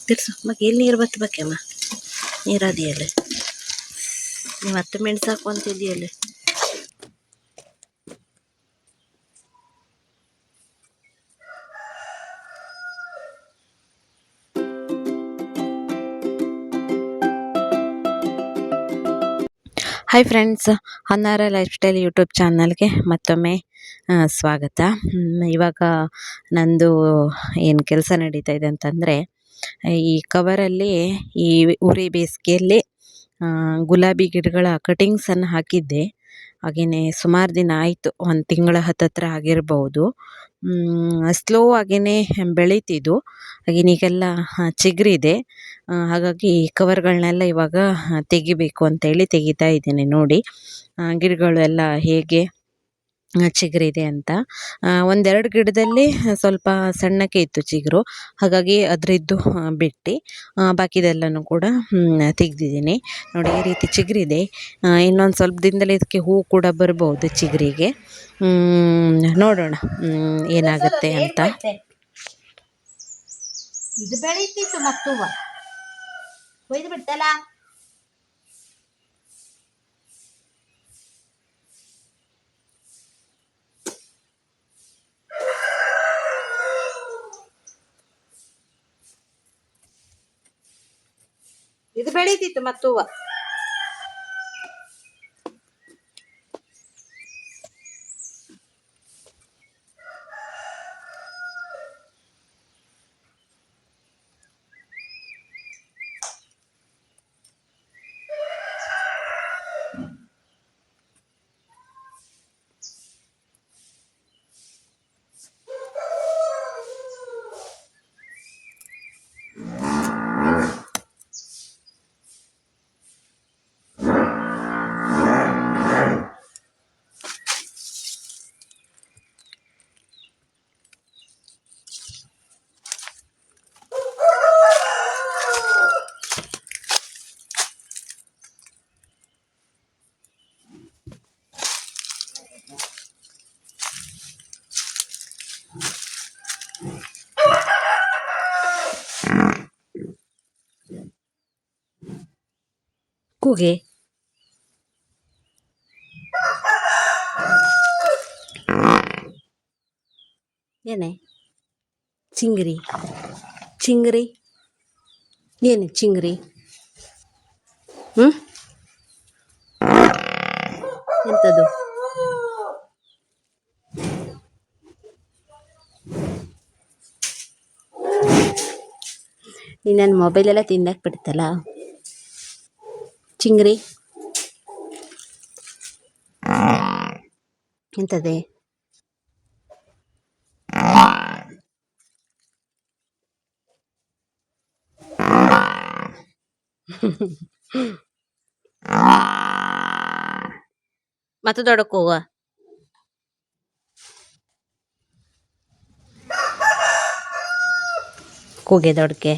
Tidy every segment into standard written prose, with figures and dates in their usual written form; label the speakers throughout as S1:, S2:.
S1: ತಿರ್ಸು ಮಗ ಎಲ್ಲಿ ನೀರು ಬತ್ತಬೇಕಮ್ಮ ನೀರದಿಯಲ್ಲ ನೀವು ಹತ್ತು ಮೆಣಸು ಸಾಕು ಅಂತಿದ್ದೀಯಲ್ಲ. Hi friends, Honnara lifestyle YouTube ಚಾನಲ್ಗೆ ಮತ್ತೊಮ್ಮೆ ಸ್ವಾಗತ. ಇವಾಗ ನಂದು ಏನು ಕೆಲಸ ನಡೀತಾ ಇದೆ ಅಂತಂದರೆ, ಈ ಕವರಲ್ಲಿ ಈ ಉರಿ ಬೇಸಿಗೆಯಲ್ಲಿ ಗುಲಾಬಿ ಗಿಡಗಳ ಕಟಿಂಗ್ಸನ್ನು ಹಾಕಿದ್ದೆ. ಹಾಗೆಯೇ ಸುಮಾರು ದಿನ ಆಯಿತು, ಒಂದು ತಿಂಗಳ ಹತ್ತತ್ರ ಆಗಿರ್ಬೋದು. ಸ್ಲೋ ಆಗಿಯೇ ಬೆಳೀತಿದ್ದು. ಹಾಗೆಯೇ ಈಗೆಲ್ಲ ಚಿಗುರಿದೆ. ಹಾಗಾಗಿ ಕವರ್ಗಳನ್ನೆಲ್ಲ ಇವಾಗ ತೆಗಿಬೇಕು ಅಂತೇಳಿ ತೆಗಿತಾ ಇದ್ದೀನಿ. ನೋಡಿ ಗಿಡಗಳು ಎಲ್ಲ ಹೇಗೆ ಚಿಗುರಿದೆ ಅಂತ. ಒಂದೆರಡು ಗಿಡದಲ್ಲಿ ಸ್ವಲ್ಪ ಸಣ್ಣಕ್ಕೆ ಇತ್ತು ಚಿಗುರು, ಹಾಗಾಗಿ ಅದರದ್ದು ಬಿಟ್ಟು ಬಾಕಿದೆಲ್ಲನೂ ಕೂಡ ತೆಗೆದಿದ್ದೀನಿ. ನೋಡಿ ಈ ರೀತಿ ಚಿಗುರಿದೆ. ಇನ್ನೊಂದು ಸ್ವಲ್ಪ ದಿನದಲ್ಲಿ ಇದಕ್ಕೆ ಹೂ ಕೂಡ ಬರ್ಬೋದು ಚಿಗುರಿಗೆ. ನೋಡೋಣ ಏನಾಗುತ್ತೆ ಅಂತ.
S2: ಇದು ಬೆಳೀತಿತ್ತು ಮತ್ತು ಕೊಯ್ದು ಬಿಡ್ತಲ್ಲ. ಇದು ಬೆಳೀತಿತ್ತು ಮತ್ತು
S1: ಕೂಗೆ ಏನೇ ಚಿಂಗ್ರಿ ಚಿಂಗ್ರಿ ಏನು ಚಿಂಗ್ರಿ ಎಂಥದ್ದು? ನೀನು ನನ್ನ ಮೊಬೈಲೆಲ್ಲ ತಿನ್ನಕ್ಕೆ ಬಿಡ್ತಲ್ಲ ಚಿಂಗ್ರಿ. ಎಂಥದ್ದೇ? ಮತ್ತೆ ದೊಡ್ಡಕ್ಕೆ ಹೋಗುವ. ಕೂಗೆ ದೊಡ್ಡಕ್ಕೆ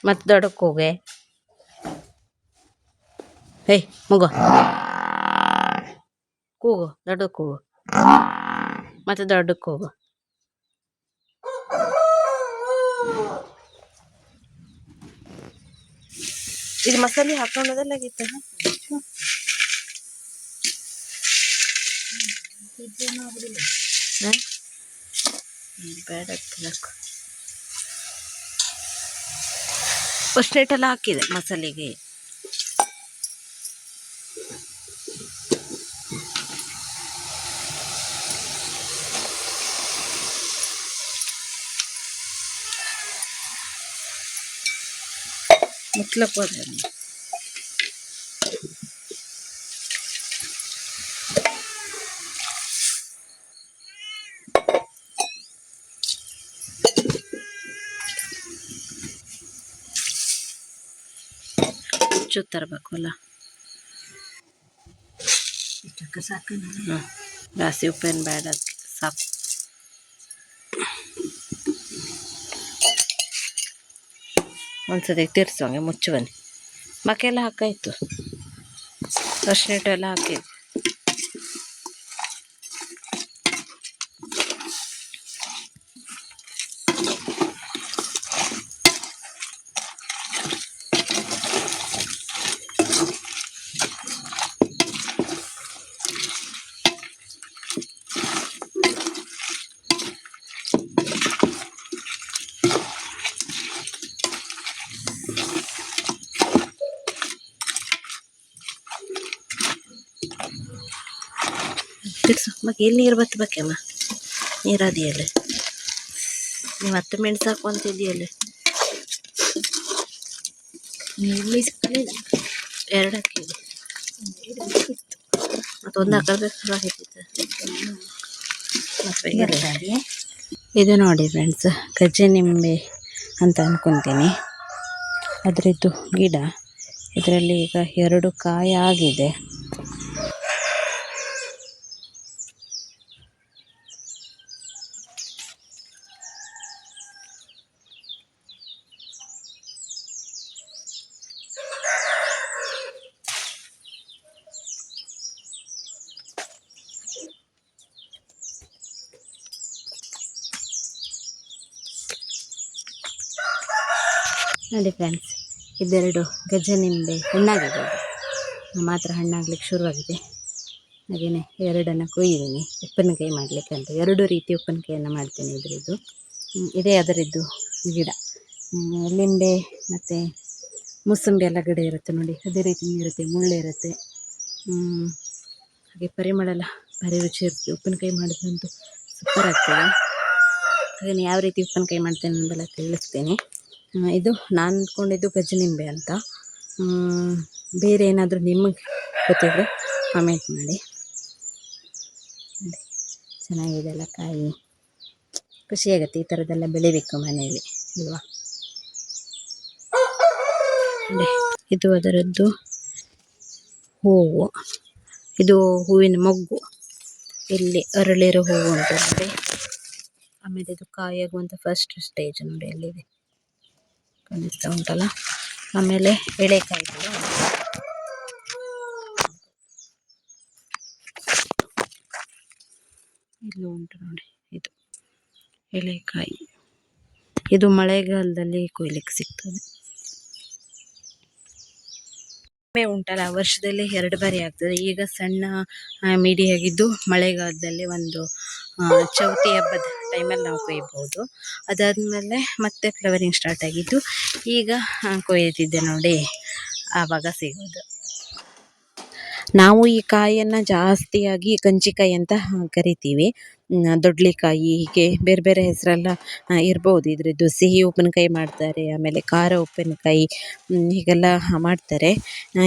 S1: ಮತ್ತೆ ದೊಡ್ಡಕ್ಕೆ ಹೋಗೆ. ಹೇಯ್ ಮಗು ಕೂಗು, ದೊಡ್ಡಕ್ಕೆ ಕೂಗು, ಮತ್ತೆ ದೊಡ್ಡಕ್ಕೆ ಹೋಗು. ಇದು ಮಸಾಲೆ ಹಾಕೊಂಡೋದಲ್ಲಾಗಿತ್ತ ಬೇಡ. ಫಸ್ಟ್ ನೈಟೆಲ್ಲ ಹಾಕಿದೆ ಮಸಾಲೆಗೆ. ಮುಟ್ಲಕ್ಕೆ ಹೋದ್ರೆ ಹುಚ್ಚು ತರಬೇಕು ಅಲ್ಲ. ಇಷ್ಟಕ್ಕೆ ಸಾಕು. ಜಾಸ್ತಿ ಉಪ್ಪೇನು ಬೇಡ, ಅದಕ್ಕೆ ಸಾಕು. ಒಂದ್ಸತಿ ತಿರ್ಸು, ಹಂಗೆ ಮುಚ್ಚು ಬನ್ನಿ. ಮಕ್ಕೆಲ್ಲ ಹಾಕಾಯ್ತು, ಅರ್ಶಿಣ ಎಲ್ಲ ಹಾಕಿದ್ದು. ಫಿಕ್ಸ್ ಮಗ ಎಲ್ಲಿ ನೀರು ಬತ್ತಬೇಕಮ್ಮ ನೀರದಿಯಲ್ಲಿ ನೀವು ಮತ್ತೆ ಮೆಣಸು ಹಾಕು ಅಂತಿದ್ದೀಯಲ್ಲಿ
S2: ನೀರು ಸಿಕ್ಕಲಿಲ್ಲ.
S1: 2 ಹಾಕಿದ್ದು ಮತ್ತೊಂದು ಹಾಕಬೇಕಾಗಿತ್ತು. ಇದು ನೋಡಿ ಫ್ರೆಂಡ್ಸ್, ಗಜ್ಜೆ ನಿಂಬೆ ಅಂತ ಅನ್ಕೊತೀನಿ. ಅದರದ್ದು ಗಿಡ, ಇದರಲ್ಲಿ ಈಗ 2 ಕಾಯಿ ಆಗಿದೆ. ನೋಡಿ ಫ್ರೆಂಡ್ಸ್, ಇದೆರಡು ಗಜ್ಜೆ ನಿಂಬೆ ಹಣ್ಣಾಗಿದೆ. ಅದು ಮಾತ್ರ ಹಣ್ಣಾಗ್ಲಿಕ್ಕೆ ಶುರುವಾಗಿದೆ. ಹಾಗೆಯೇ 2 ಕೊಯ್ದಿದ್ದೀನಿ ಉಪ್ಪಿನಕಾಯಿ ಮಾಡಲಿಕ್ಕೆ ಅಂತ. 2 ರೀತಿ ಉಪ್ಪಿನಕಾಯಿಯನ್ನು ಮಾಡ್ತೇನೆ ಇದರದ್ದು. ಇದೇ ಅದರದ್ದು ಗಿಡ. ಲಿಂಬೆ ಮತ್ತು ಮೂಸಂಬಿ ಎಲ್ಲ ಗಿಡ ಇರುತ್ತೆ ನೋಡಿ, ಅದೇ ರೀತಿ ಇರುತ್ತೆ, ಮುಳ್ಳು ಇರುತ್ತೆ. ಹಾಗೆ ಪರಿಮಳ ಎಲ್ಲ ಭಾರಿ ರುಚಿ ಇರುತ್ತೆ. ಉಪ್ಪಿನಕಾಯಿ ಮಾಡಿದ್ರಂತೂ ಸೂಪರ್ ಆಗ್ತದೆ. ಹಾಗೆ ಯಾವ ರೀತಿ ಉಪ್ಪಿನಕಾಯಿ ಮಾಡ್ತೇನೆ ಅಂತೆಲ್ಲ ತಿಳಿಸ್ತೇನೆ. ಇದು ನಾನು ಅಂದ್ಕೊಂಡಿದ್ದು ಗಜ್ಜೆ ನಿಂಬೆ ಅಂತ. ಬೇರೆ ಏನಾದರೂ ನಿಮಗೆ ಗೊತ್ತಿದ್ದರೆ ಕಾಮೆಂಟ್ ಮಾಡಿ. ಚೆನ್ನಾಗಿದೆ ಅಲ್ಲ ಕಾಯಿ, ಖುಷಿಯಾಗುತ್ತೆ ಈ ಥರದ್ದೆಲ್ಲ ಬೆಳಿಬೇಕು ಮನೆಯಲ್ಲಿ ಅಲ್ವಾ. ಇದು ಅದರದ್ದು ಹೂವು, ಇದು ಹೂವಿನ ಮೊಗ್ಗು, ಇಲ್ಲಿ ಅರಳಿರೋ ಹೂವು ಉಂಟು ನೋಡಿ. ಆಮೇಲೆ ಇದು ಕಾಯಾಗುವಂಥ ಫಸ್ಟ್ ಸ್ಟೇಜ್ ನೋಡಿ, ಎಲ್ಲಿದೆ ಕಾಣಿಸ್ತಾ ಉಂಟಲ್ಲ. ಆಮೇಲೆ ಎಳೆಕಾಯಿ ಕೂಡ ಇಲ್ಲೂ ಉಂಟು ನೋಡಿ, ಇದು ಎಳೆಕಾಯಿ. ಇದು ಮಳೆಗಾಲದಲ್ಲಿ ಕೊಯ್ಲಿಕ್ಕೆ ಸಿಗ್ತದೆ. ಉಂಟಲ್ಲ ವರ್ಷದಲ್ಲಿ 2 ಬಾರಿ ಆಗ್ತದೆ. ಈಗ ಸಣ್ಣ ಮಿಡಿಯಾಗಿದ್ದು ಮಳೆಗಾಲದಲ್ಲಿ ಒಂದು ಚೌತಿ ಹಬ್ಬದ ಟೈಮಲ್ಲಿ ನಾವು ಕೊಯ್ಬೋದು. ಅದಾದಮೇಲೆ ಮತ್ತೆ ಫ್ಲವರಿಂಗ್ ಸ್ಟಾರ್ಟ್ ಆಗಿದ್ದು ಈಗ ಕೊಯ್ದಿದ್ದೆ ನೋಡಿ, ಆವಾಗ ಸಿಗೋದು. ನಾವು ಈ ಕಾಯಿಯನ್ನು ಜಾಸ್ತಿಯಾಗಿ ಕಂಚಿಕಾಯಿ ಅಂತ ಕರಿತೀವಿ. ದೊಡ್ಲಿಕಾಯಿ, ಹೀಗೆ ಬೇರೆ ಬೇರೆ ಹೆಸರೆಲ್ಲ ಇರ್ಬೋದು. ಇದರದ್ದು ಸಿಹಿ ಉಪ್ಪಿನಕಾಯಿ ಮಾಡ್ತಾರೆ, ಆಮೇಲೆ ಖಾರ ಉಪ್ಪಿನಕಾಯಿ, ಹೀಗೆಲ್ಲ ಮಾಡ್ತಾರೆ.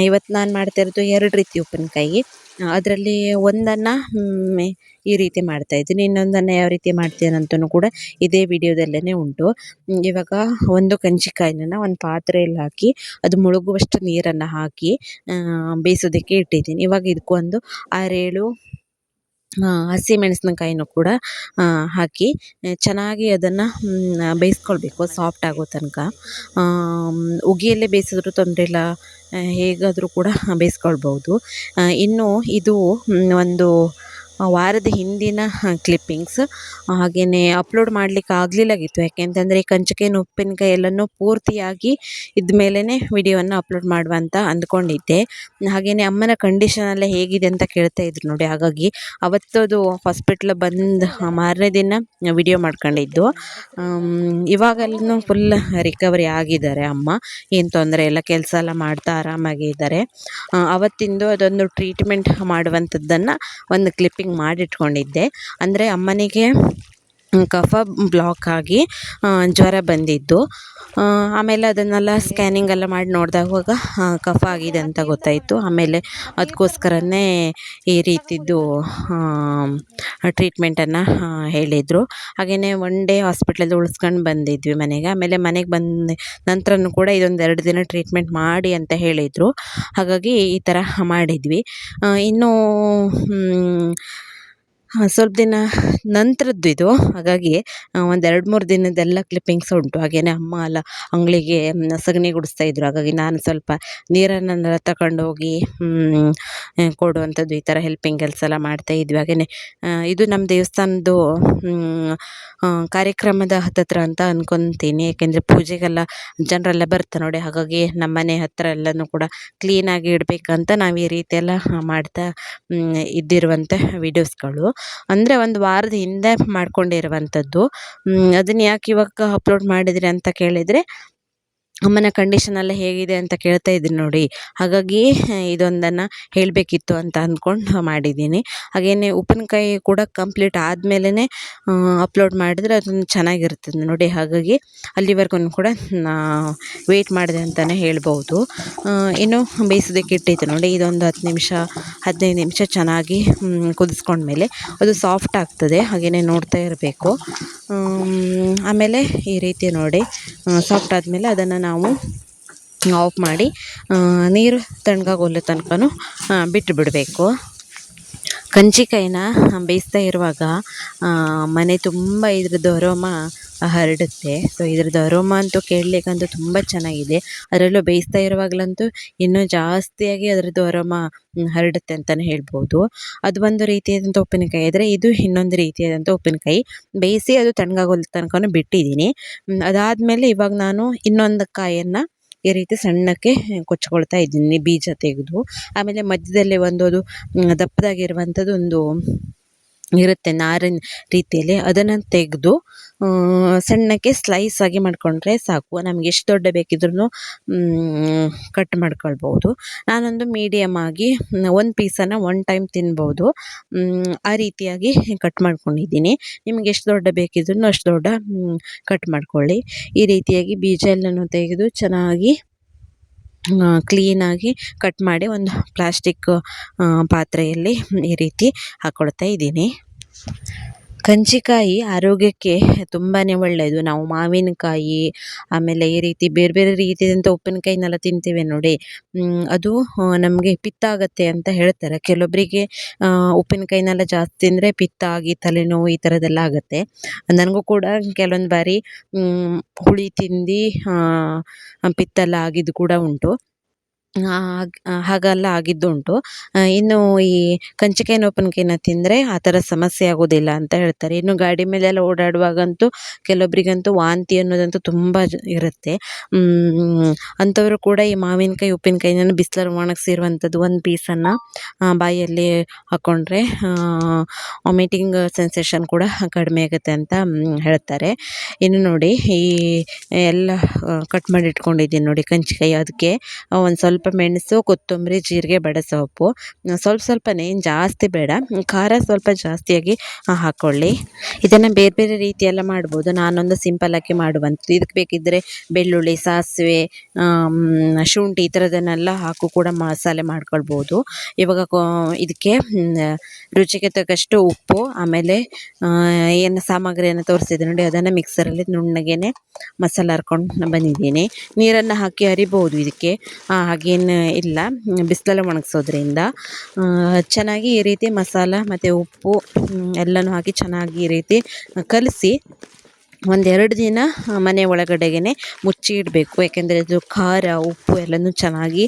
S1: ಇವತ್ತು ನಾನು ಮಾಡ್ತಾ ಇರೋದು 2 ರೀತಿ ಉಪ್ಪಿನಕಾಯಿ. ಅದರಲ್ಲಿ ಒಂದನ್ನು ಈ ರೀತಿ ಮಾಡ್ತಾಯಿದ್ದೀನಿ, ಇನ್ನೊಂದನ್ನು ಯಾವ ರೀತಿ ಮಾಡ್ತೇನಂತಲೂ ಕೂಡ ಇದೇ ವಿಡಿಯೋದಲ್ಲೇ ಉಂಟು. ಇವಾಗ ಒಂದು ಕಂಚಿಕಾಯಿನ ಒಂದು ಪಾತ್ರೆಯಲ್ಲಿ ಹಾಕಿ ಅದು ಮುಳುಗುವಷ್ಟು ನೀರನ್ನು ಹಾಕಿ ಬೇಯಿಸೋದಕ್ಕೆ ಇಟ್ಟಿದ್ದೀನಿ. ಇವಾಗ ಇದಕ್ಕೊಂದು 6-7 ಹಸಿಮೆಣಸಿನಕಾಯಿನೂ ಕೂಡ ಹಾಕಿ ಚೆನ್ನಾಗಿ ಅದನ್ನು ಬೇಯಿಸ್ಕೊಳ್ಬೇಕು, ಸಾಫ್ಟ್ ಆಗೋ ತನಕ. ಉಗಿಯಲ್ಲೇ ಬೇಯಿಸಿದ್ರೂ ತೊಂದರೆ ಇಲ್ಲ, ಹೇಗಾದರೂ ಕೂಡ ಬೇಯಿಸ್ಕೊಳ್ಬೋದು. ಇನ್ನು ಇದು ಒಂದು ವಾರದ ಹಿಂದಿನ ಕ್ಲಿಪ್ಪಿಂಗ್ಸ್. ಹಾಗೆಯೇ ಅಪ್ಲೋಡ್ ಮಾಡಲಿಕ್ಕೆ ಆಗಲಿಲ್ಲಾಗಿತ್ತು, ಯಾಕೆಂತಂದರೆ ಕಂಚಿಕಾಯಿನ ಉಪ್ಪಿನಕಾಯಿ ಎಲ್ಲನೂ ಪೂರ್ತಿಯಾಗಿ ಇದ್ಮೇಲೆ ವಿಡಿಯೋವನ್ನು ಅಪ್ಲೋಡ್ ಮಾಡುವ ಅಂತ ಅಂದ್ಕೊಂಡಿದ್ದೆ. ಹಾಗೆಯೇ ಅಮ್ಮನ ಕಂಡೀಷನೆಲ್ಲ ಹೇಗಿದೆ ಅಂತ ಕೇಳ್ತಾ ಇದ್ರು ನೋಡಿ, ಹಾಗಾಗಿ ಅವತ್ತದು ಹಾಸ್ಪಿಟ್ಲ್ ಬಂದು ಮಾರನೇ ದಿನ ವಿಡಿಯೋ ಮಾಡ್ಕೊಂಡಿದ್ದು. ಇವಾಗೆಲ್ಲೂ ಫುಲ್ ರಿಕವರಿ ಆಗಿದ್ದಾರೆ ಅಮ್ಮ, ಏನು ತೊಂದರೆ ಇಲ್ಲ, ಕೆಲಸ ಎಲ್ಲ ಮಾಡ್ತಾ ಆರಾಮಾಗಿ ಇದ್ದಾರೆ. ಅವತ್ತಿಂದು ಅದೊಂದು ಟ್ರೀಟ್ಮೆಂಟ್ ಮಾಡುವಂಥದ್ದನ್ನು ಒಂದು ಕ್ಲಿಪ್ಪಿಂಗ್ ಮಾಡಿಟ್ಕೊಂಡಿದ್ದೆ. ಅಂದರೆ ಅಮ್ಮನಿಗೆ ಕಫ ಬ್ಲಾಕ್ ಆಗಿ ಜ್ವರ ಬಂದಿದ್ದು. ಆಮೇಲೆ ಅದನ್ನೆಲ್ಲ ಸ್ಕ್ಯಾನಿಂಗ್ ಎಲ್ಲ ಮಾಡಿ ನೋಡಿದಾಗ ಕಫ ಆಗಿದೆ ಅಂತ ಗೊತ್ತಾಯಿತು. ಆಮೇಲೆ ಅದಕ್ಕೋಸ್ಕರನೇ ಈ ರೀತಿದ್ದು ಟ್ರೀಟ್ಮೆಂಟನ್ನು ಹೇಳಿದರು. ಹಾಗೆಯೇ 1 ಡೇ ಹಾಸ್ಪಿಟ್ಲಲ್ಲಿ ಉಳಿಸ್ಕೊಂಡು ಬಂದಿದ್ವಿ ಮನೆಗೆ. ಆಮೇಲೆ ಮನೆಗೆ ಬಂದ ನಂತರನೂ ಕೂಡ ಇದೊಂದು 2 ದಿನ ಟ್ರೀಟ್ಮೆಂಟ್ ಮಾಡಿ ಅಂತ ಹೇಳಿದರು. ಹಾಗಾಗಿ ಈ ಥರ ಮಾಡಿದ್ವಿ. ಇನ್ನೂ ಸ್ವಲ್ಪ ದಿನ ನಂತರದ್ದು ಇದು, ಹಾಗಾಗಿ ಒಂದು 2-3 ದಿನದೆಲ್ಲ ಕ್ಲಿಪ್ಪಿಂಗ್ಸ್ ಉಂಟು. ಹಾಗೆಯೇ ಅಮ್ಮ ಎಲ್ಲ ಅಂಗಳಿಗೆ ಸಗಣಿ ಗುಡಿಸ್ತಾಯಿದ್ರು, ಹಾಗಾಗಿ ನಾನು ಸ್ವಲ್ಪ ನೀರನ್ನೆಲ್ಲ ತಗೊಂಡೋಗಿ ಕೊಡುವಂಥದ್ದು, ಈ ಥರ ಹೆಲ್ಪಿಂಗ್ ಕೆಲಸ ಎಲ್ಲ ಮಾಡ್ತಾಯಿದ್ವಿ. ಹಾಗೆಯೇ ಇದು ನಮ್ಮ ದೇವಸ್ಥಾನದ್ದು ಕಾರ್ಯಕ್ರಮದ ಹತ್ತತ್ರ ಅಂತ ಅಂದ್ಕೊತೀನಿ, ಏಕೆಂದರೆ ಪೂಜೆಗೆಲ್ಲ ಜನರೆಲ್ಲ ಬರ್ತಾರೆ ನೋಡಿ. ಹಾಗಾಗಿ ನಮ್ಮ ಮನೆ ಹತ್ತಿರ ಎಲ್ಲನೂ ಕೂಡ ಕ್ಲೀನಾಗಿ ಇಡಬೇಕಂತ ನಾವು ಈ ರೀತಿ ಎಲ್ಲ ಮಾಡ್ತಾ ಇದ್ದಿರುವಂಥ ವೀಡಿಯೋಸ್ಗಳು. ಅಂದರೆ ಒಂದು ವಾರದ ಹಿಂದೆ ಮಾಡ್ಕೊಂಡಿರುವಂಥದ್ದು. ಅದನ್ನು ಯಾಕೆ ಇವಾಗ ಅಪ್ಲೋಡ್ ಮಾಡಿದ್ರಿ ಅಂತ ಕೇಳಿದರೆ, ಅಮ್ಮನ ಕಂಡೀಷನ್ ಎಲ್ಲ ಹೇಗಿದೆ ಅಂತ ಕೇಳ್ತಾ ಇದ್ದೀನಿ ನೋಡಿ. ಹಾಗಾಗಿ ಇದೊಂದನ್ನು ಹೇಳಬೇಕಿತ್ತು ಅಂತ ಅಂದ್ಕೊಂಡು ಮಾಡಿದ್ದೀನಿ. ಹಾಗೆಯೇ ಉಪ್ಪಿನಕಾಯಿ ಕೂಡ ಕಂಪ್ಲೀಟ್ ಆದಮೇಲೆ ಅಪ್ಲೋಡ್ ಮಾಡಿದರೆ ಅದೊಂದು ಚೆನ್ನಾಗಿರ್ತದೆ ನೋಡಿ. ಹಾಗಾಗಿ ಅಲ್ಲಿವರೆಗೂ ಕೂಡ ವೆಯ್ಟ್ ಮಾಡಿದೆ ಅಂತಲೇ ಹೇಳ್ಬೋದು. ಇನ್ನು ಬೇಯಿಸೋದಕ್ಕೆ ಇಟ್ಟಿದ್ದೆ ನೋಡಿ. ಇದೊಂದು 10 ನಿಮಿಷ 15 ನಿಮಿಷ ಚೆನ್ನಾಗಿ ಕುದಿಸ್ಕೊಂಡ್ಮೇಲೆ ಅದು ಸಾಫ್ಟ್ ಆಗ್ತದೆ. ಹಾಗೆಯೇ ನೋಡ್ತಾ ಇರಬೇಕು. ಆಮೇಲೆ ಈ ರೀತಿ ನೋಡಿ ಸಾಫ್ಟ್ ಆದಮೇಲೆ ಅದನ್ನು ನಾವು ಆಫ್ ಮಾಡಿ ನೀರು ತಣ್ಣಗಾಗೊಲ್ಲ ತನಕನೂ ಬಿಟ್ಟು ಬಿಡಬೇಕು. ಕಂಚಿಕಾಯಿನ ಬೇಯಿಸ್ತಾ ಇರುವಾಗ ಮನೆ ತುಂಬ ಇದ್ರದ್ದು ಅರೋಮ ಹರಡುತ್ತೆ. ಸೊ ಇದ್ರದ್ದು ಅರೋಮ ಅಂತೂ ಕೇಳಲಿಕ್ಕಂತೂ ತುಂಬ ಚೆನ್ನಾಗಿದೆ. ಅದರಲ್ಲೂ ಬೇಯಿಸ್ತಾ ಇರುವಾಗಲಂತೂ ಇನ್ನೂ ಜಾಸ್ತಿಯಾಗಿ ಅದರದ್ದು ಅರೋಮ ಹರಡುತ್ತೆ ಅಂತಲೇ ಹೇಳ್ಬೋದು. ಅದು ಒಂದು ರೀತಿಯಾದಂಥ ಉಪ್ಪಿನಕಾಯಿ ಆದರೆ ಇದು ಇನ್ನೊಂದು ರೀತಿಯಾದಂಥ ಉಪ್ಪಿನಕಾಯಿ. ಬೇಯಿಸಿ ಅದು ತಣ್ಣಗಾಗೋ ತನಕನೂ ಬಿಟ್ಟಿದ್ದೀನಿ. ಅದಾದಮೇಲೆ ಇವಾಗ ನಾನು ಇನ್ನೊಂದು ಕಾಯನ್ನು ಈ ರೀತಿ ಸಣ್ಣಕ್ಕೆ ಕೊಚ್ಕೊಳ್ತಾ ಇದ್ದೀನಿ ಬೀಜ ತೆಗೆದು. ಆಮೇಲೆ ಮಧ್ಯದಲ್ಲೇ ಅದು ದಪ್ಪದಾಗಿರುವಂಥದ್ದು ಒಂದು ಇರುತ್ತೆ ನಾರಿನ ರೀತಿಯಲ್ಲಿ, ಅದನ್ನು ತೆಗೆದು ಸಣ್ಣಕ್ಕೆ ಸ್ಲೈಸ್ ಆಗಿ ಮಾಡಿಕೊಂಡ್ರೆ ಸಾಕು. ನಮ್ಗೆ ಎಷ್ಟು ದೊಡ್ಡ ಬೇಕಿದ್ರೂ ಕಟ್ ಮಾಡ್ಕೊಳ್ಬೋದು. ನಾನೊಂದು ಮೀಡಿಯಮ್ ಆಗಿ ಒಂದು ಪೀಸನ್ನು ಒನ್ ಟೈಮ್ ತಿನ್ಬೋದು, ಆ ರೀತಿಯಾಗಿ ಕಟ್ ಮಾಡ್ಕೊಂಡಿದ್ದೀನಿ. ನಿಮ್ಗೆ ಎಷ್ಟು ದೊಡ್ಡ ಬೇಕಿದ್ರೂ ಅಷ್ಟು ದೊಡ್ಡ ಕಟ್ ಮಾಡ್ಕೊಳ್ಳಿ. ಈ ರೀತಿಯಾಗಿ ಬೀಜ ಎಲ್ಲನೂ ತೆಗೆದು ಚೆನ್ನಾಗಿ ಕ್ಲೀನಾಗಿ ಕಟ್ ಮಾಡಿ ಒಂದು ಪ್ಲಾಸ್ಟಿಕ್ ಪಾತ್ರೆಯಲ್ಲಿ ಈ ರೀತಿ ಹಾಕ್ಕೊಳ್ತಾ ಇದ್ದೀನಿ. ಕಂಚಿಕಾಯಿ ಆರೋಗ್ಯಕ್ಕೆ ತುಂಬಾ ಒಳ್ಳೆಯದು. ನಾವು ಮಾವಿನಕಾಯಿ ಆಮೇಲೆ ಈ ರೀತಿ ಬೇರೆ ಬೇರೆ ರೀತಿಯಾದಂಥ ಉಪ್ಪಿನಕಾಯಿನೆಲ್ಲ ತಿಂತೇವೆ ನೋಡಿ, ಅದು ನಮಗೆ ಪಿತ್ತ ಆಗುತ್ತೆ ಅಂತ ಹೇಳ್ತಾರೆ. ಕೆಲವೊಬ್ಬರಿಗೆ ಉಪ್ಪಿನಕಾಯಿನೆಲ್ಲ ಜಾಸ್ತಿ ತಿಂದರೆ ಪಿತ್ತ ಆಗಿ ತಲೆನೋವು ಈ ಥರದ್ದೆಲ್ಲ ಆಗುತ್ತೆ. ನನಗೂ ಕೂಡ ಕೆಲವೊಂದು ಬಾರಿ ಹುಳಿ ತಿಂದು ಪಿತ್ತ ಎಲ್ಲ ಆಗಿದ್ದು ಕೂಡ ಉಂಟು. ಹಾಗೆಲ್ಲ ಆಗಿದ್ದುಂಟು. ಇನ್ನು ಈ ಕಂಚಿಕಾಯಿನ ಉಪ್ಪಿನಕಾಯಿನ ತಿಂದರೆ ಆ ಥರ ಸಮಸ್ಯೆ ಆಗೋದಿಲ್ಲ ಅಂತ ಹೇಳ್ತಾರೆ. ಇನ್ನು ಗಾಡಿ ಮೇಲೆಲ್ಲ ಓಡಾಡುವಾಗಂತೂ ಕೆಲವೊಬ್ಬರಿಗಂತೂ ವಾಂತಿ ಅನ್ನೋದಂತೂ ತುಂಬ ಇರುತ್ತೆ. ಅಂಥವರು ಕೂಡ ಈ ಮಾವಿನಕಾಯಿ ಉಪ್ಪಿನಕಾಯಿನ ಬಿಸಿಲಲ್ಲಿ ಒಣಗಿಸಿರುವಂಥದ್ದು ಒಂದು ಪೀಸನ್ನು ಬಾಯಲ್ಲಿ ಹಾಕ್ಕೊಂಡ್ರೆ ವಾಮಿಟಿಂಗ್ ಸೆನ್ಸೇಷನ್ ಕೂಡ ಕಡಿಮೆ ಆಗುತ್ತೆ ಅಂತ ಹೇಳ್ತಾರೆ. ಇನ್ನು ನೋಡಿ ಈ ಎಲ್ಲ ಕಟ್ ಮಾಡಿ ಇಟ್ಕೊಂಡಿದ್ದೀನಿ ನೋಡಿ ಕಂಚಿಕಾಯಿ. ಅದಕ್ಕೆ ಒಂದು ಸ್ವಲ್ಪ ಮೆಣಸು, ಕೊತ್ತಂಬರಿ, ಜೀರಿಗೆ, ಬಡೆಸೊಪ್ಪು ಸ್ವಲ್ಪನೇ, ಜಾಸ್ತಿ ಬೇಡ, ಖಾರ ಸ್ವಲ್ಪ ಜಾಸ್ತಿಯಾಗಿ ಹಾಕ್ಕೊಳ್ಳಿ. ಇದನ್ನು ಬೇರೆ ಬೇರೆ ರೀತಿಯೆಲ್ಲ ಮಾಡ್ಬೋದು. ನಾನೊಂದು ಸಿಂಪಲ್ಲಾಗಿ ಮಾಡುವಂಥದ್ದು. ಇದಕ್ಕೆ ಬೇಕಿದ್ದರೆ ಬೆಳ್ಳುಳ್ಳಿ, ಸಾಸಿವೆ, ಶುಂಠಿ ಈ ಥರದನ್ನೆಲ್ಲ ಹಾಕು ಕೂಡ ಮಸಾಲೆ ಮಾಡ್ಕೊಳ್ಬೋದು. ಇವಾಗ ಇದಕ್ಕೆ ರುಚಿಗೆ ತಕ್ಕಷ್ಟು ಉಪ್ಪು, ಆಮೇಲೆ ಏನು ಸಾಮಗ್ರಿಯನ್ನು ತೋರಿಸಿದೆ ನೋಡಿ ಅದನ್ನು ಮಿಕ್ಸರಲ್ಲಿ ನುಣ್ಣಗೆ ಮಸಾಲೆ ಹರ್ಕೊಂಡು ಬಂದಿದ್ದೀನಿ. ನೀರನ್ನು ಹಾಕಿ ಅರಿಬೋದು ಇದಕ್ಕೆ, ಹಾಗೇನು ಇಲ್ಲ, ಬಿಸಿಲಲ್ಲಿ ಒಣಗಿಸೋದ್ರಿಂದ ಚೆನ್ನಾಗಿ ಈ ರೀತಿ ಮಸಾಲ ಮತ್ತು ಉಪ್ಪು ಎಲ್ಲನೂ ಹಾಕಿ ಚೆನ್ನಾಗಿ ಈ ರೀತಿ ಕಲಸಿ 1-2 ದಿನ ಮನೆ ಒಳಗಡೆಗೆ ಮುಚ್ಚಿ ಇಡಬೇಕು. ಯಾಕೆಂದರೆ ಅದು ಖಾರ ಉಪ್ಪು ಎಲ್ಲನೂ ಚೆನ್ನಾಗಿ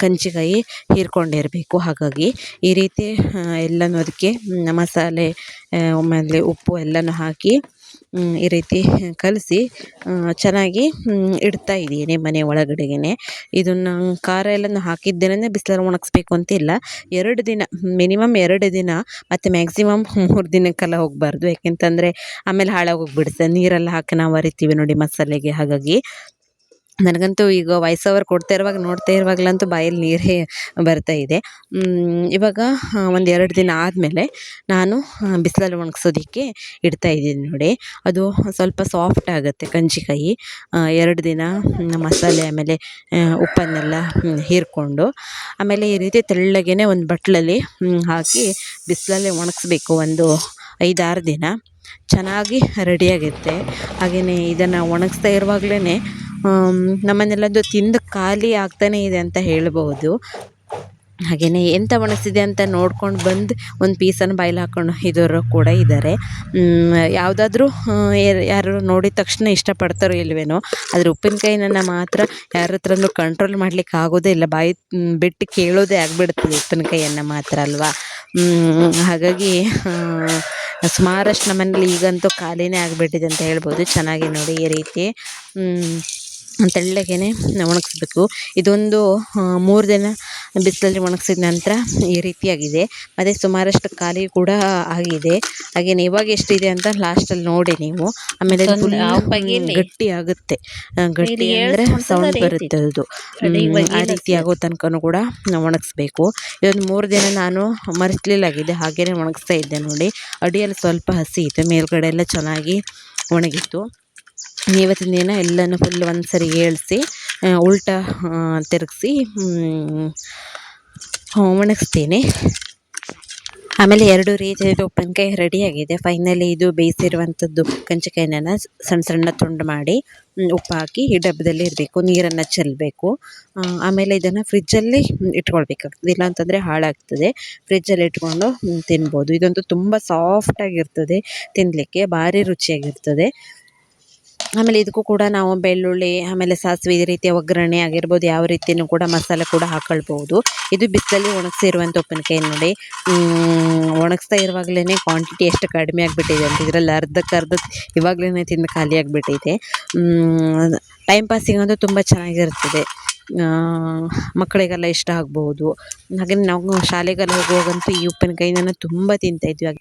S1: ಕಂಚಿಕಾಯಿ ಹೀರ್ಕೊಂಡಿರಬೇಕು. ಹಾಗಾಗಿ ಈ ರೀತಿ ಎಲ್ಲನೂ ಅದಕ್ಕೆ ಮಸಾಲೆ ಆಮೇಲೆ ಉಪ್ಪು ಎಲ್ಲನೂ ಹಾಕಿ ಈ ರೀತಿ ಕಲಸಿ ಚೆನ್ನಾಗಿ ಇಡ್ತಾ ಇದ್ದೀನಿ ಮನೆ ಒಳಗಡೆಗೆ. ಇದನ್ನು ಖಾರ ಎಲ್ಲನೂ ಹಾಕಿದ್ದೇನೆ ಬಿಸಿಲಲ್ಲಿ ಒಣಗಿಸ್ಬೇಕು ಅಂತಿಲ್ಲ. 2 ದಿನ ಮಿನಿಮಮ್ 2 ದಿನ, ಮತ್ತು ಮ್ಯಾಕ್ಸಿಮಮ್ 3 ದಿನಕ್ಕೆಲ್ಲ ಹೋಗಬಾರ್ದು. ಯಾಕೆಂತಂದರೆ ಆಮೇಲೆ ಹಾಳಾಗೋಗಿಬಿಡುತ್ತೆ. ನೀರೆಲ್ಲ ಹಾಕಿ ನಾವು ಅರಿತೀವಿ ನೋಡಿ ಮಸಾಲೆಗೆ. ಹಾಗಾಗಿ ನನಗಂತೂ ಈಗ ವಾಯ್ಸ್ ಓವರ್ ನೋಡ್ತಾ ಇರುವಾಗಲಂತೂ ಬಾಯಲ್ಲಿ ನೀರೇ ಬರ್ತಾ ಇದೆ. ಇವಾಗ 1-2 ದಿನ ಆದಮೇಲೆ ನಾನು ಬಿಸಿಲಲ್ಲಿ ಒಣಗಿಸೋದಕ್ಕೆ ಇಡ್ತಾಯಿದ್ದೀನಿ ನೋಡಿ. ಅದು ಸ್ವಲ್ಪ ಸಾಫ್ಟ್ ಆಗುತ್ತೆ ಕಂಚಿಕಾಯಿ 2 ದಿನ ಮಸಾಲೆ ಆಮೇಲೆ ಉಪ್ಪನ್ನೆಲ್ಲ ಹೀರಿಕೊಂಡು. ಆಮೇಲೆ ಈ ರೀತಿ ತೆಳ್ಳಗೆ ಒಂದು ಬಟ್ಲಲ್ಲಿ ಹಾಕಿ ಬಿಸಿಲಲ್ಲಿ ಒಣಗಿಸ್ಬೇಕು. ಒಂದು 5-6 ದಿನ ಚೆನ್ನಾಗಿ ರೆಡಿಯಾಗುತ್ತೆ. ಹಾಗೆಯೇ ಇದನ್ನು ಒಣಗಿಸ್ತಾ ಇರುವಾಗಲೇ ನಮ್ಮನೆಲ್ಲದು ತಿಂದು ಖಾಲಿ ಆಗ್ತಾನೇ ಇದೆ ಅಂತ ಹೇಳ್ಬೋದು. ಹಾಗೆಯೇ ಎಂತ ಒಣಗಿಸಿದೆ ಅಂತ ನೋಡ್ಕೊಂಡು ಬಂದು ಒಂದು ಪೀಸನ್ನು ಬಾಯಲ್ಲಿ ಹಾಕ್ಕೊಂಡು ಇದ್ದವರು ಕೂಡ ಇದ್ದಾರೆ. ಯಾವುದಾದ್ರೂ ಯಾರು ನೋಡಿದ ತಕ್ಷಣ ಇಷ್ಟಪಡ್ತಾರೋ ಇಲ್ವೇನೋ, ಆದರೆ ಉಪ್ಪಿನಕಾಯಿನ ಮಾತ್ರ ಯಾರ ಹತ್ರನೂ ಕಂಟ್ರೋಲ್ ಮಾಡಲಿಕ್ಕೆ ಆಗೋದೇ ಇಲ್ಲ. ಬಾಯಿ ಬಿಟ್ಟು ಕೇಳೋದೇ ಆಗಿಬಿಡ್ತದೆ ಉಪ್ಪಿನಕಾಯಿಯನ್ನು ಮಾತ್ರ ಅಲ್ವಾ. ಹಾಗಾಗಿ ಸುಮಾರಷ್ಟು ನಮ್ಮನೇಲಿ ಈಗಂತೂ ಖಾಲಿನೇ ಆಗಿಬಿಟ್ಟಿದೆ ಅಂತ ಹೇಳ್ಬೋದು. ಚೆನ್ನಾಗಿ ನೋಡಿ ಈ ರೀತಿ ತೆಳ್ಳಗೆನೆ ಒಣಗಿಸ್ಬೇಕು. ಇದೊಂದು 3 ದಿನ ಬಿಸಿಲಲ್ಲಿ ಒಣಗಿಸಿದ ನಂತರ ಈ ರೀತಿಯಾಗಿದೆ. ಮತ್ತು ಸುಮಾರಷ್ಟು ಖಾಲಿ ಕೂಡ ಆಗಿದೆ. ಹಾಗೆಯೇ ಇವಾಗ ಎಷ್ಟಿದೆ ಅಂತ ಲಾಸ್ಟಲ್ಲಿ ನೋಡಿ ನೀವು. ಆಮೇಲೆ ಫುಲ್ ಗಟ್ಟಿ ಆಗುತ್ತೆ. ಗಟ್ಟಿ ಅಂದರೆ ಸೌಂಡ್ ಬರುತ್ತೆ ಅದು. ಆ ರೀತಿ ಆಗೋ ತನಕನೂ ಕೂಡ ಒಣಗಿಸ್ಬೇಕು. ಇದೊಂದು 3 ದಿನ ನಾನು ಮರೆಸಲಿಲ್ಲಾಗಿದೆ, ಹಾಗೆಯೇ ಒಣಗಿಸ್ತಾ ಇದ್ದೆ ನೋಡಿ. ಅಡಿಯಲ್ಲಿ ಸ್ವಲ್ಪ ಹಸಿ ಇತ್ತು, ಮೇಲ್ಗಡೆ ಎಲ್ಲ ಚೆನ್ನಾಗಿ ಒಣಗಿತ್ತು. ಇವತ್ತಿನ ದಿನ ಎಲ್ಲನೂ ಫುಲ್ ಒಂದು ಸರಿ ಏಳಿಸಿ ಉಲ್ಟಾ ತಿರುಗಿಸಿ ಒಣಗಿಸ್ತೀನಿ. ಆಮೇಲೆ 2 ರೀತಿಯಾದ ಉಪ್ಪಿನಕಾಯಿ ರೆಡಿಯಾಗಿದೆ. ಫೈನಲಿ ಇದು ಬೇಯಿಸಿರುವಂಥದ್ದು ಕಂಚಿಕಾಯಿನ ಸಣ್ಣ ಸಣ್ಣ ತುಂಡು ಮಾಡಿ ಉಪ್ಪು ಹಾಕಿ ಈ ಡಬ್ಬದಲ್ಲಿ ಇಡಬೇಕು, ನೀರನ್ನು ಚೆಲ್ಲಬೇಕು. ಆಮೇಲೆ ಇದನ್ನು ಫ್ರಿಜ್ಜಲ್ಲಿ ಇಟ್ಕೊಳ್ಬೇಕಾಗ್ತದೆ, ಇಲ್ಲಾಂತಂದರೆ ಹಾಳಾಗ್ತದೆ. ಫ್ರಿಜ್ಜಲ್ಲಿ ಇಟ್ಕೊಂಡು ತಿನ್ಬೋದು. ಇದಂತೂ ತುಂಬ ಸಾಫ್ಟಾಗಿರ್ತದೆ, ತಿನ್ನಲಿಕ್ಕೆ ಭಾರಿ ರುಚಿಯಾಗಿರ್ತದೆ. ಆಮೇಲೆ ಇದಕ್ಕೂ ಕೂಡ ನಾವು ಬೆಳ್ಳುಳ್ಳಿ, ಆಮೇಲೆ ಸಾಸಿವೆ, ಈ ರೀತಿಯ ಒಗ್ಗರಣೆ ಆಗಿರ್ಬೋದು, ಯಾವ ರೀತಿಯೂ ಕೂಡ ಮಸಾಲೆ ಕೂಡ ಹಾಕೊಳ್ಬೋದು. ಇದು ಬಿಸಿಲಲ್ಲಿ ಒಣಗಿಸಿರುವಂಥ ಉಪ್ಪಿನಕಾಯಿ ನೋಡಿ. ಒಣಗಿಸ್ತಾ ಇರುವಾಗಲೇ ಕ್ವಾಂಟಿಟಿ ಎಷ್ಟು ಕಡಿಮೆ ಆಗಿಬಿಟ್ಟಿದೆ ಅಂತ, ಇದರಲ್ಲಿ ಅರ್ಧಕ್ಕರ್ಧ ಇವಾಗಲೇ ತಿಂದು ಖಾಲಿ ಆಗಿಬಿಟ್ಟಿದೆ. ಟೈಮ್ ಪಾಸಿಗಂತೂ ತುಂಬ ಚೆನ್ನಾಗಿರ್ತದೆ, ಮಕ್ಕಳಿಗೆಲ್ಲ ಇಷ್ಟ ಆಗ್ಬೋದು. ಹಾಗೆ ನಾವು ಶಾಲೆಗೆಲ್ಲ ಹೋಗುವಾಗಂತೂ ಈ ಉಪ್ಪಿನಕಾಯಿನ ತುಂಬ ತಿಂತಾಯಿದ್ವಿ.